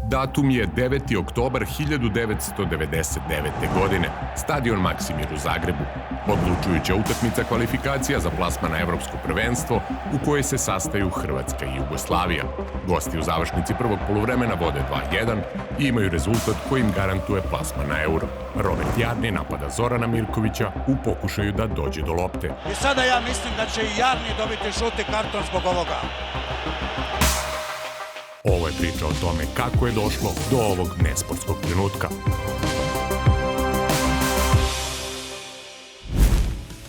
Datum je 9. oktobar 1999. godine, stadion Maksimir u Zagrebu. Odlučujuća utakmica kvalifikacija za plasman na Evropsko prvenstvo u kojoj se sastaju Hrvatska i Jugoslavija. Gosti u završnici prvog poluvremena vode 2:1 i imaju rezultat koji im garantuje plasman na Euro. Robert Jarni napada Zorana Mirkovića u pokušaju da dođe do lopte. I sada ja mislim da će i Jarni dobiti žuti karton zbog ovoga. Ovo je priča o tome kako je došlo do ovog nesportskog trenutka.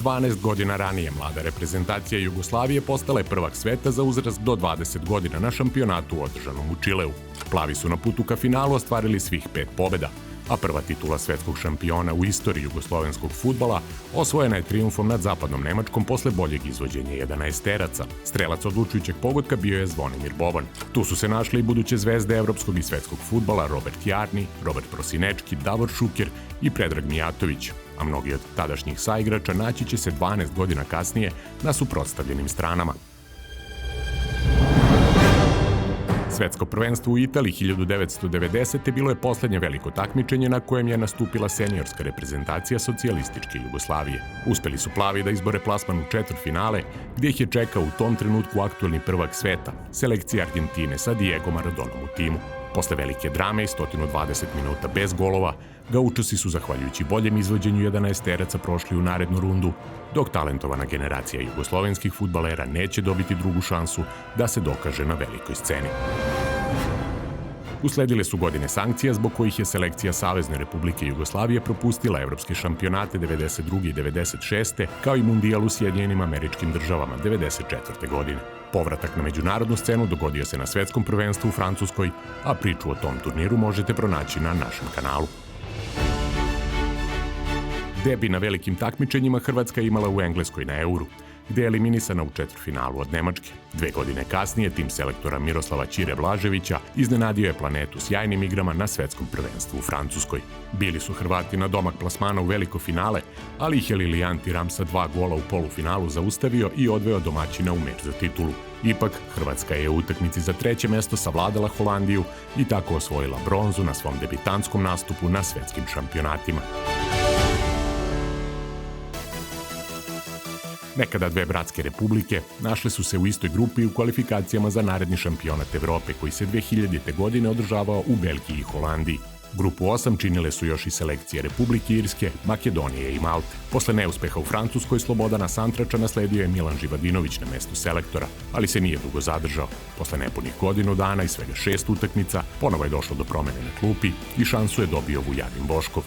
12 godina ranije mlada reprezentacija Jugoslavije postala je prvak sveta za uzrast do 20 godina na šampionatu održanom u Čileu. Plavi su na putu ka finalu ostvarili svih 5 pobjeda, a prva titula svetskog šampiona u istoriji jugoslovenskog fudbala osvojena je trijumfom nad zapadnom Nemačkom posle boljeg izvođenja 11-teraca. Strelac odlučujućeg pogotka bio je Zvonimir Boban. Tu su se našli i buduće zvezde evropskog i svetskog fudbala Robert Jarni, Robert Prosinečki, Davor Šuker i Predrag Mijatović, a mnogi od tadašnjih saigrača naći će se 12 godina kasnije na suprotstavljenim stranama. Svetsko prvenstvo u Italiji 1990. bilo je poslednje veliko takmičenje na kojem je nastupila seniorska reprezentacija socijalističke Jugoslavije. Uspeli su plavi da izbore plasman u četvrtfinale, gdje ih je čekao u tom trenutku aktuelni prvak sveta, selekcija Argentine sa Diego Maradonom u timu. Posle velike drame i 120 minuta bez golova, Gaučosi su, zahvaljujući boljem izvođenju 11-teraca, prošli u narednu rundu, dok talentovana generacija jugoslovenskih fudbalera neće dobiti drugu šansu da se dokaže na velikoj sceni. Usledile su godine sankcija zbog kojih je selekcija Savezne Republike Jugoslavije propustila evropske šampionate 92. i 96. kao i mundijal u Sjedinjenim Američkim Državama 94. godine. Povratak na međunarodnu scenu dogodio se na svetskom prvenstvu u Francuskoj, a priču o tom turniru možete pronaći na našem kanalu. Debi na velikim takmičenjima Hrvatska je imala u Engleskoj na Euru, gde je eliminisana u četvrtfinalu od Nemačke. 2 godine kasnije tim selektora Miroslava Ćire Blaževića iznenadio je planetu sjajnim igrama na svetskom prvenstvu u Francuskoj. Bili su Hrvati na domak plasmana u veliko finale, ali ih je Lilijan Thuram sa 2 gola u polufinalu zaustavio i odveo domaćina u meč za titulu. Ipak, Hrvatska je u utakmici za 3. mesto savladala Holandiju i tako osvojila bronzu na svom debitantskom nastupu na svetskim šampionatima. Nekada 2 bratske republike našle su se u istoj grupi u kvalifikacijama za naredni šampionat Evrope koji se 2000. godine održavao u Belgiji i Holandiji. Grupu 8 činile su još i selekcije Republike Irske, Makedonije i Malte. Posle neuspeha u Francuskoj, Slobodana Santrača nasledio je Milan Živadinović na mestu selektora, ali se nije dugo zadržao. Posle nepunih godinu dana i svega 6 utakmica, ponovo je došlo do promene na klupi i šansu je dobio Vujadin Boškov.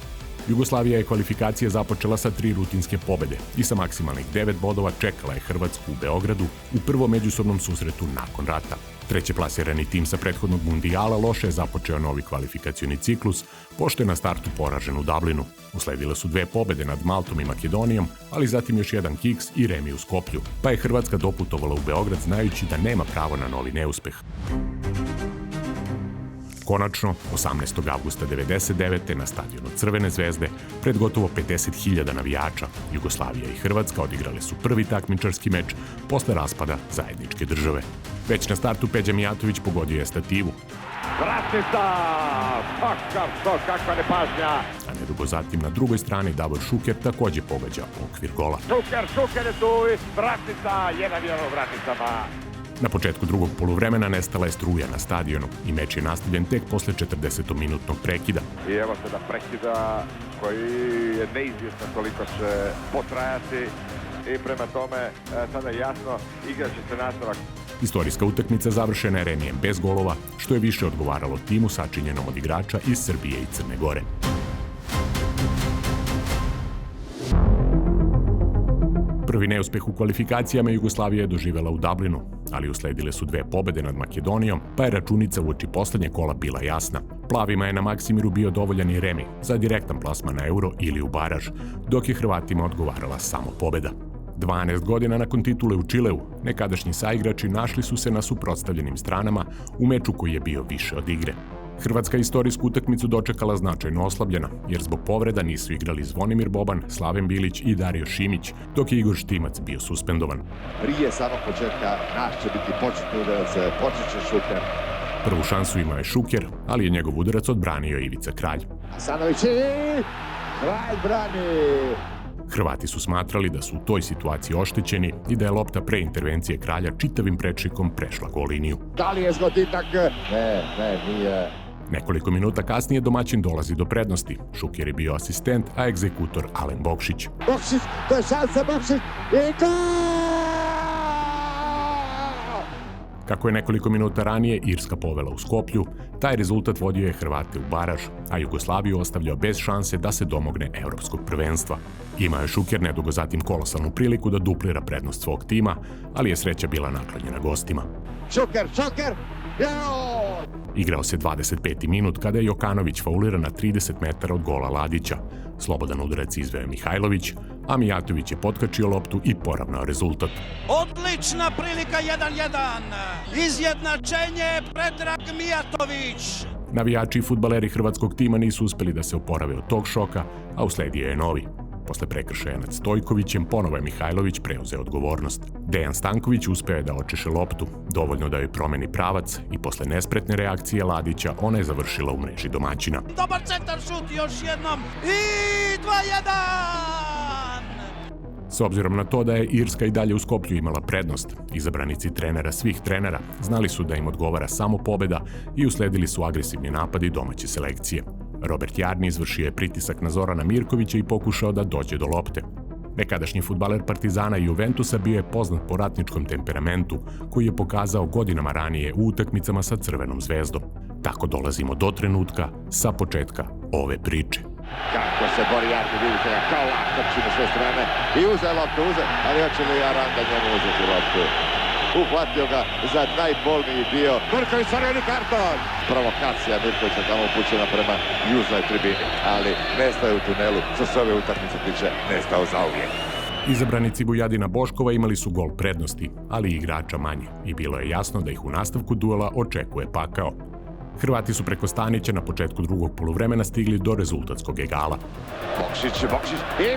Jugoslavija je kvalifikacije započela sa 3 rutinske pobede i sa maksimalnih 9 bodova čekala je Hrvatsku u Beogradu u prvom međusobnom susretu nakon rata. Trećeplasirani tim sa prethodnog mundijala loše je započeo novi kvalifikacioni ciklus, pošto je na startu poražen u Dublinu. Usledile su 2 pobede nad Maltom i Makedonijom, ali zatim još jedan kiks i remi u Skoplju, pa je Hrvatska doputovala u Beograd znajući da nema pravo na novi neuspeh. Konačno, 18. avgusta 1999. na stadionu Crvene zvezde, pred gotovo 50.000 navijača, Jugoslavija i Hrvatska odigrale su prvi takmičarski meč posle raspada zajedničke države. Već na startu Peđa Mijatović pogodio je stativu. Vratnica! Kakav skok, kakva nepažnja! A nedugo zatim na drugoj strani Davor Šuker takođe pogađa okvir gola. Šuker je tu i vratnica, 1:1 vratnicama. Na početku drugog poluvremena nestala je struja na stadionu i meč je nastavljen tek posle 40-minutnog prekida. I evo sada prekida koji je neizvjesno koliko će potrajati i prema tome sada jasno igra će se nastavak. Istorijska utakmica završena je remijem bez golova, što je više odgovaralo timu sačinjenom od igrača iz Srbije i Crne Gore. Prvi neuspeh u kvalifikacijama Jugoslavija je doživela u Dublinu, ali usledile su 2 pobede nad Makedonijom, pa je računica uoči poslednje kola bila jasna. Plavima je na Maksimiru bio dovoljan i remi za direktan plasman na Euro ili u baraž, dok je Hrvatima odgovarala samo pobeda. 12 godina nakon titule u Čileu, nekadašnji saigrači našli su se na suprotstavljenim stranama u meču koji je bio više od igre. Hrvatska istorijsku utakmicu dočekala značajno oslabljena, jer zbog povreda nisu igrali Zvonimir Boban, Slaven Bilić i Dario Šimić, dok je Igor Štimac bio suspendovan. Prije samog početka naš će biti početni udarac, počet će Šuker. Prvu šansu imao je Šuker, ali je njegov udarac odbranio Ivica Kralj. Asanović i Kralj brani. Hrvati su smatrali da su u toj situaciji oštećeni i da je lopta pre intervencije Kralja čitavim prečnikom prešla gol liniju. Da li je zgoditak? Ne, nije. Nekoliko minuta kasnije domaćin dolazi do prednosti. Šuker je bio asistent, a egzekutor Alen Bokšić. Bokšić, to je šansa, Bokšić i gol! Kako je nekoliko minuta ranije Irska povela u Skoplju, taj rezultat vodio je Hrvate u baraž, a Jugoslaviju ostavljao bez šanse da se domogne evropskog prvenstva. Imao je Šuker nedugo zatim kolosalnu priliku da duplira prednost svog tima, ali je sreća bila naklonjena gostima. Šuker, jao! Igrao se 25. minut kada je Jokanović fauliran na 30 metara od gola Ladića. Slobodan udarac izveo Mihajlović, a Mijatović je potkačio loptu i poravnao rezultat. Odlična prilika 1-1. Izjednačenje Predrag Mijatović. Navijači i fudbaleri hrvatskog tima nisu uspeli da se oporave od tog šoka, a usledio je novi. Posle prekršaja nad Stojkovićem, ponovo je Mihajlović preuzeo odgovornost. Dejan Stanković uspeo je da očeše loptu, dovoljno da joj promeni pravac i posle nespretne reakcije Ladića ona je završila u mreži domaćina. Dobar centar šut još jednom i 2-1! S obzirom na to da je Irska i dalje u Skoplju imala prednost, izabranici trenera svih trenera znali su da im odgovara samo pobeda i usledili su agresivni napadi domaće selekcije. Robert Jarni izvršio je pritisak na Zorana Mirkovića i pokušao da dođe do lopte. Nekadašnji fudbaler Partizana i Juventusa bio je poznat po ratničkom temperamentu, koji je pokazao godinama ranije u utakmicama sa Crvenom zvezdom. Tako dolazimo do trenutka sa početka ove priče. Kako se bori Jarni, vidite ga kao trči na sve strane i uze loptu, ali hoće li Aranda njemu uzeti loptu? Uhvatio ga za najbolniji dio. Mirković, crveni karton! Provokacija Mirkovića tamo upućena prema južnoj tribini, ali nestaje u tunelu, što se ove utakmice tiče, nestao zauvijek. Izabranici Bujadina Boškova imali su gol prednosti, ali i igrača manje i bilo je jasno da ih u nastavku duela očekuje pakao. Hrvati su preko Stanića na početku drugog poluvremena stigli do rezultatskog egala. Bokšić i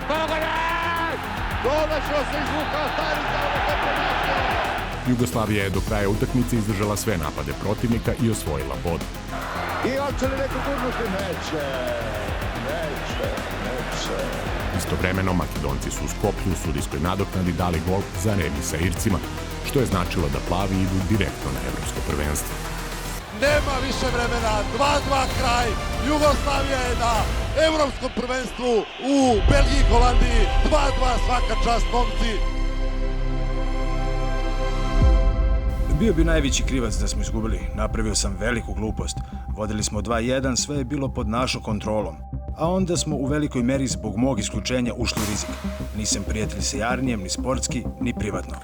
pogodak! Konačno se izvukao Stanica u nekoprenosu! Jugoslavija je do kraja utakmice izdržala sve napade protivnika i osvojila bod. I hoće li neko gurnuti? Neće. Istovremeno, Makedonci su u Skoplju u sudijskoj nadoknadi dali gol za remi sa Ircima, što je značilo da plavi idu direktno na evropsko prvenstvo. Nema više vremena, 2-2 kraj, Jugoslavija je na evropskom prvenstvu u Belgiji i Holandiji, 2-2 svaka čast momci. Bio bi najveći krivac da smo izgubili, napravio sam veliku glupost. Vodili smo 2-1, sve je bilo pod našom kontrolom. A onda smo u velikoj meri zbog mog isključenja ušli u rizik. Nisam prijatelj sa Jarnijem, ni sportski, ni privatno.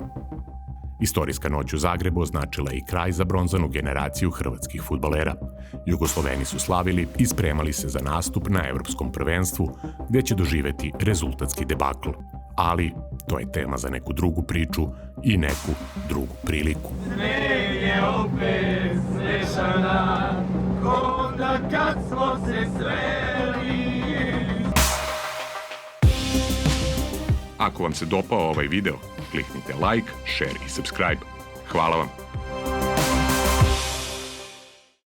Istorijska noć u Zagrebu označila i kraj za bronzanu generaciju hrvatskih fudbalera. Jugosloveni su slavili i spremali se za nastup na evropskom prvenstvu, gdje će doživeti rezultatski debakl. Ali to je tema za neku drugu priču i neku drugu priliku. Sve je opet smešana, ko da kad smo se sreli. Ako vam se dopao ovaj video, kliknite like, share i subscribe. Hvala vam!